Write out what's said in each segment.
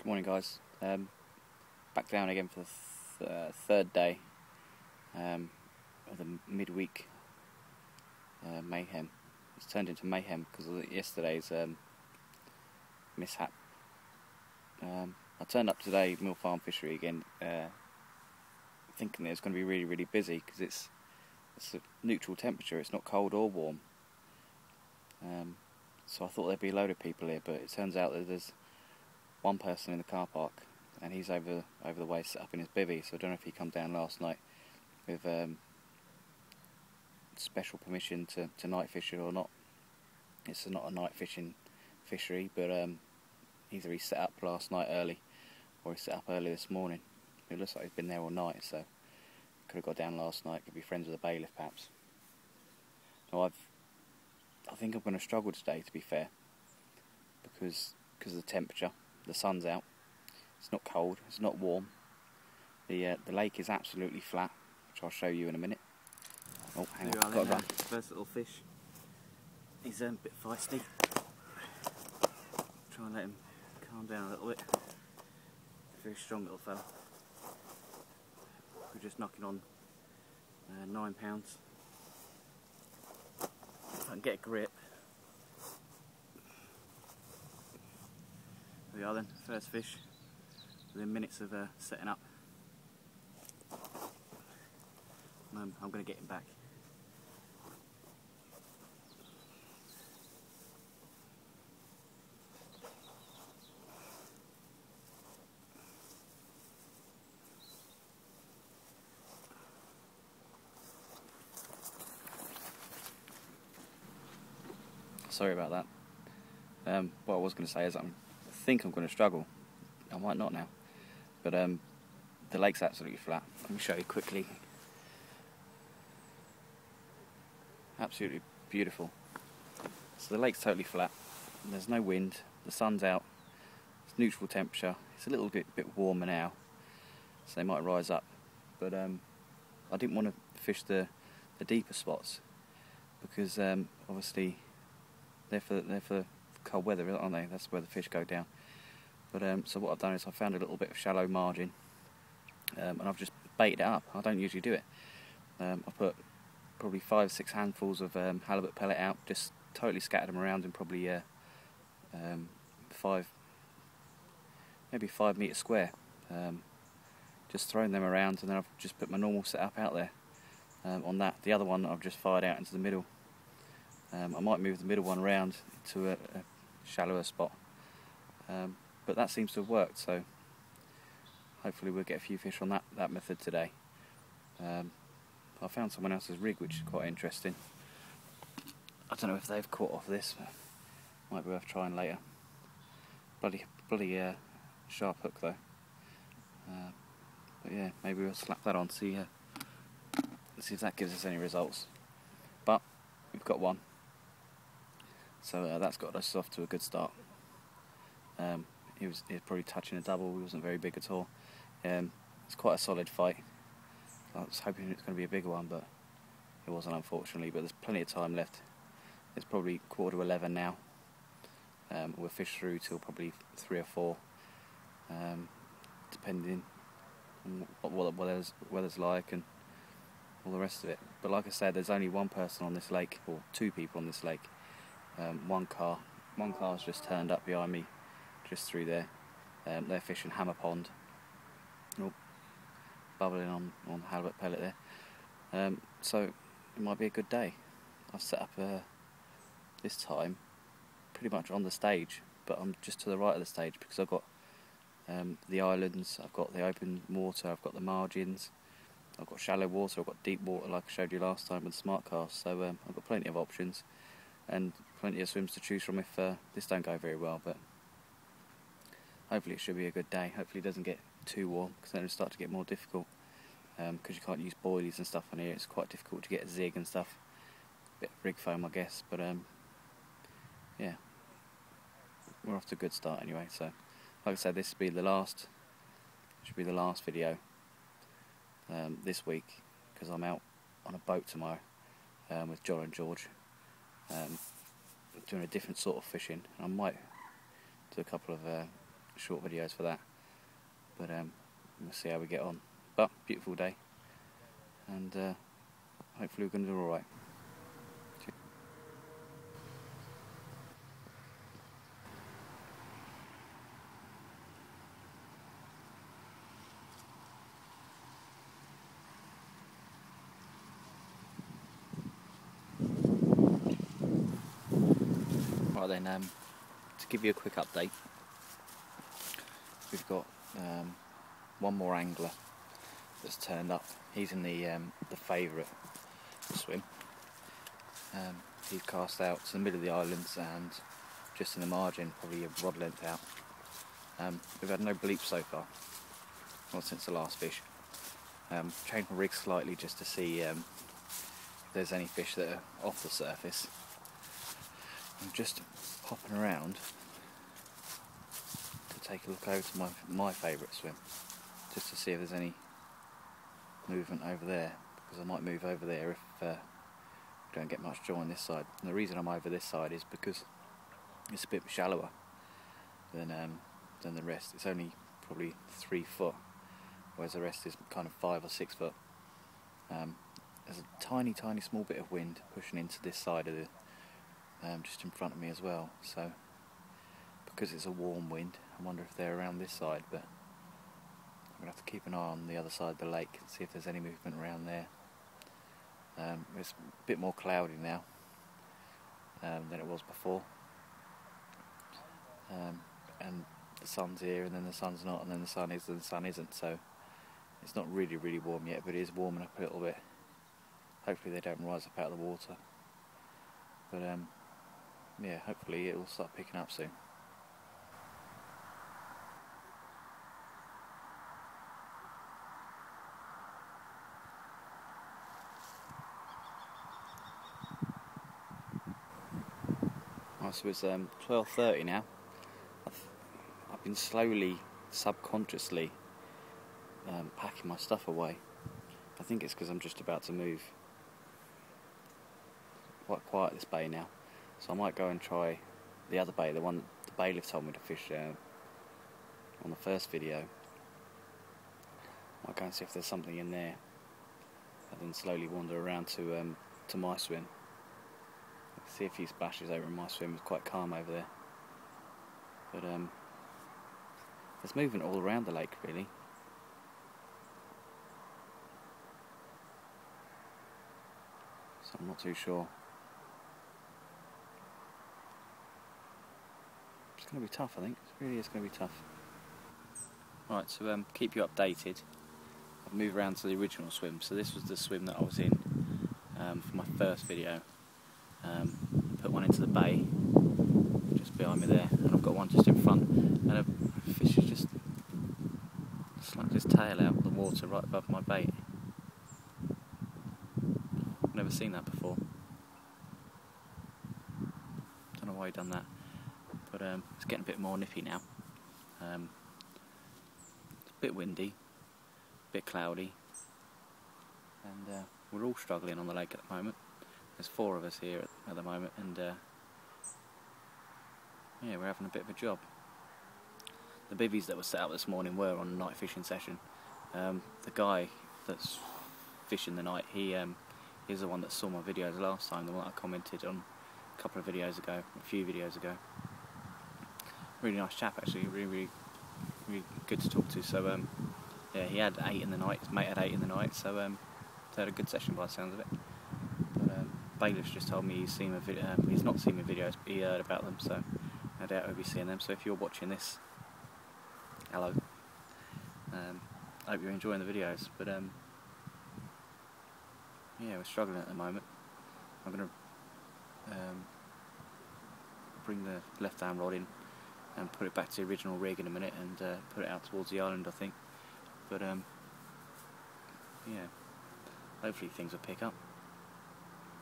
Good morning, guys. Back down again for the third day of the midweek mayhem. It's turned into mayhem because of yesterday's mishap. I turned up today, Mill Farm Fishery again, thinking that it's going to be really busy because it's a neutral temperature. It's not cold or warm. So I thought there'd be a load of people here, but it turns out that there's one person in the car park, and he's over the way set up in his bivvy. So I don't know if he come down last night with special permission to night fish it or not. It's not a night fishing fishery, but either he set up last night early or he set up early this morning. It looks like he's been there all night, so could have got down last night. Could be friends with the bailiff perhaps. Now I think I'm going to struggle today, to be fair, because of the temperature. The sun's out. It's not cold. It's not warm. The lake is absolutely flat, which I'll show you in a minute. Oh, hang on, got to run. First little fish. He's a bit feisty. Try and let him calm down a little bit. Very strong little fella. We're just knocking on 9 pounds. If I can get a grip. There we are then, first fish within minutes of setting up. I'm going to get him back. Sorry about that. What I was going to say is I think I'm going to struggle. I might not now, but the lake's absolutely flat. Let me show you quickly. Absolutely beautiful. So the lake's totally flat. There's no wind. The sun's out. It's neutral temperature. It's a little bit warmer now, so they might rise up. But I didn't want to fish the deeper spots because obviously they're for cold weather, aren't they? That's where the fish go down. But so what I've done is I found a little bit of shallow margin, and I've just baited it up. I don't usually do it. I put probably 5-6 handfuls of halibut pellet out, just totally scattered them around in probably maybe 5 metre square. Just thrown them around, and then I've just put my normal setup out there on that. The other one I've just fired out into the middle. I might move the middle one around to a shallower spot, but that seems to have worked, so hopefully we'll get a few fish on that method today. I found someone else's rig which is quite interesting. I don't know if they've caught off this, but might be worth trying later. Bloody sharp hook though. But yeah, maybe we'll slap that on, see if that gives us any results. But we've got one. So that's got us off to a good start. He was probably touching a double. He wasn't very big at all. It's quite a solid fight. I was hoping it was going to be a bigger one, but it wasn't, unfortunately. But there's plenty of time left. It's probably 11:15 now. We'll fish through till probably 3 or 4, depending on what the weather's like and all the rest of it. But like I said, there's only one person on this lake, or 2 people on this lake. One car's just turned up behind me, just through there. They're fishing Hammer Pond. Oh, bubbling on halibut pellet there. So it might be a good day. I've set up this time pretty much on the stage, but I'm just to the right of the stage because I've got the islands, I've got the open water, I've got the margins, I've got shallow water, I've got deep water like I showed you last time with the smart cast. So I've got plenty of options and plenty of swims to choose from if this don't go very well, but hopefully it should be a good day. Hopefully it doesn't get too warm, because then it'll start to get more difficult, because you can't use boilies and stuff on here. It's quite difficult to get a zig and stuff. Bit of rig foam I guess, but yeah, we're off to a good start anyway. So like I said, this should be the last video this week, because I'm out on a boat tomorrow with John and George, doing a different sort of fishing. I might do a couple of short videos for that. But we'll see how we get on. But beautiful day, and hopefully we're going to do all right. Right then, to give you a quick update, we've got one more angler that's turned up. He's in the favourite swim. He's cast out to the middle of the islands and just in the margin, probably a rod length out. We've had no bleep so far, not since the last fish. Changed my rig slightly just to see if there's any fish that are off the surface. I'm just hopping around to take a look over to my favourite swim, just to see if there's any movement over there, because I might move over there if we don't get much joy on this side. And the reason I'm over this side is because it's a bit shallower than the rest. It's only probably 3 foot, whereas the rest is kind of 5 or 6 foot. There's a tiny small bit of wind pushing into this side of the just in front of me as well, so because it's a warm wind, I wonder if they're around this side, but I'm going to have to keep an eye on the other side of the lake and see if there's any movement around there. It's a bit more cloudy now than it was before, and the sun's here and then the sun's not, and then the sun is and the sun isn't, so it's not really warm yet, but it is warming up a little bit. Hopefully they don't rise up out of the water, but yeah, hopefully it will start picking up soon. Right, so it's 12:30 now. I've been slowly, subconsciously packing my stuff away. I think it's because I'm just about to move. Quite quiet this bay now. So I might go and try the other bay, the one that the bailiff told me to fish on the first video. Might go and see if there's something in there, and then slowly wander around to my swim. See a few splashes over in my swim. It's quite calm over there, but there's movement all around the lake really. So I'm not too sure. It's going to be tough, I think. It really is going to be tough. Right, so keep you updated. I've moved around to the original swim. So this was the swim that I was in for my first video. Put one into the bay, just behind me there, and I've got one just in front. And a fish has just slapped his tail out of the water right above my bait. I've never seen that before. Don't know why he done that. But it's getting a bit more nippy now. It's a bit windy, a bit cloudy, and we're all struggling on the lake at the moment. There's 4 of us here at the moment, and yeah, we're having a bit of a job. The bivvies that were set up this morning were on a night fishing session. The guy that's fishing the night, he's the one that saw my videos last time, the one that I commented on a couple of videos ago, a few videos ago. Really nice chap actually, really good to talk to. So yeah, he had 8 in the night, his mate had 8 in the night, so they had a good session by the sounds of it. But Bailiff's just told me he's not seen my videos, but he heard about them, so I doubt he'll be seeing them. So if you're watching this, hello. I hope you're enjoying the videos, but yeah, we're struggling at the moment. I'm going to bring the left-hand rod in and put it back to the original rig in a minute and put it out towards the island, I think. But yeah, hopefully things will pick up.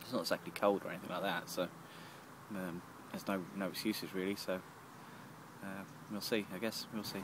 It's not exactly cold or anything like that, so there's no excuses really. So we'll see. I guess we'll see.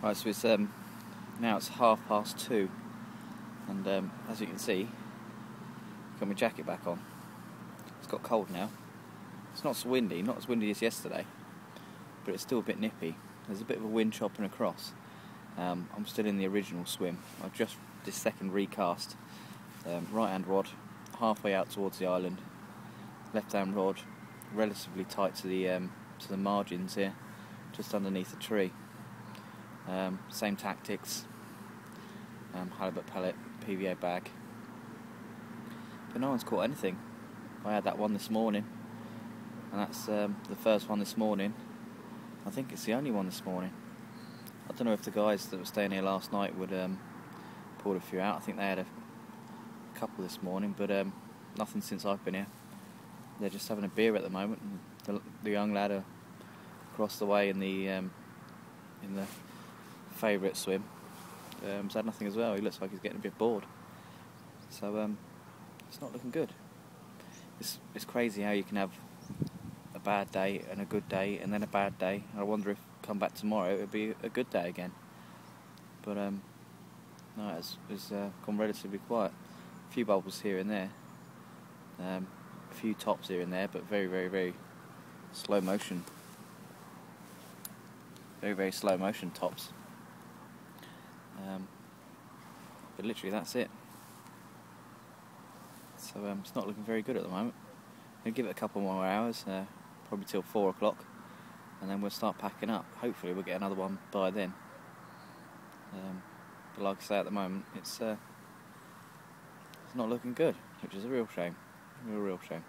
Right, so it's now it's 2:30, and as you can see, got my jacket back on. It's got cold now. It's not so windy, not as windy as yesterday, but it's still a bit nippy. There's a bit of a wind chopping across. I'm still in the original swim. I've just this second recast. Right hand rod, halfway out towards the island. Left hand rod, relatively tight to the margins here, just underneath the tree. Same tactics. Halibut pellet, PVA bag. But no one's caught anything. I had that one this morning, and that's the first one this morning. I think it's the only one this morning. I don't know if the guys that were staying here last night would pull a few out. I think they had a couple this morning, but nothing since I've been here. They're just having a beer at the moment. And the young lad across the way in the favourite swim has had nothing as well. He looks like he's getting a bit bored. So it's not looking good. It's crazy how you can have a bad day and a good day and then a bad day. I wonder if come back tomorrow it'll be a good day again. But no, it's gone relatively quiet. A few bubbles here and there, a few tops here and there, but very, very, very slow motion. Very, very slow motion tops. But literally that's it. So it's not looking very good at the moment. We'll give it a couple more hours, probably till 4 o'clock, and then we'll start packing up. Hopefully we'll get another one by then. But like I say, at the moment it's not looking good, which is a real shame. Real shame.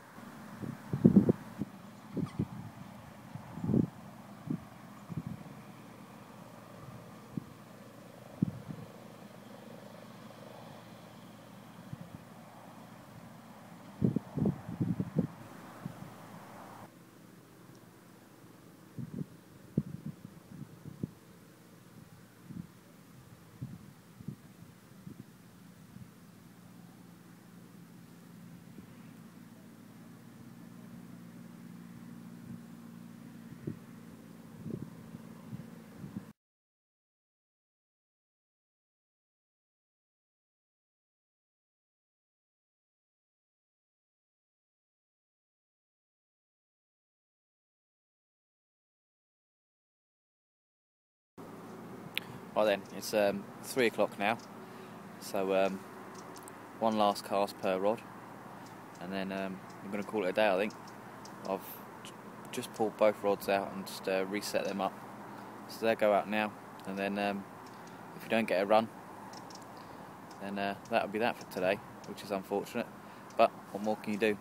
Right then, it's 3 o'clock now, so one last cast per rod, and then I'm going to call it a day, I think. I've just pulled both rods out and just reset them up, so they'll go out now, and then if you don't get a run, then that'll be that for today, which is unfortunate, but what more can you do?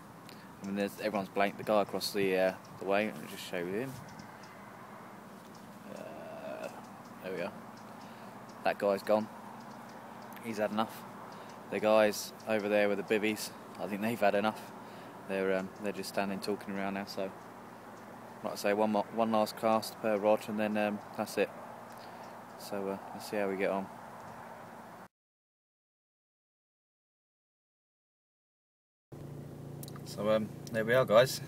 I mean, everyone's blanked. The guy across the way, let me just show you him. There we are. That guy's gone. He's had enough. The guys over there with the bivvies, I think they've had enough. They're just standing talking around now. So, like I say, one last cast per rod, and then that's it. So let's see how we get on. So there we are, guys.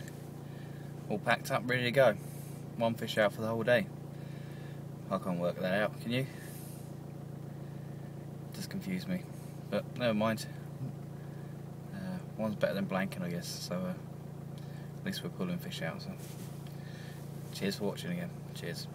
All packed up, ready to go. One fish out for the whole day. I can't work that out. Can you? Just confused me, but never mind. One's better than blanking, I guess, so at least we're pulling fish out. So cheers for watching again. Cheers.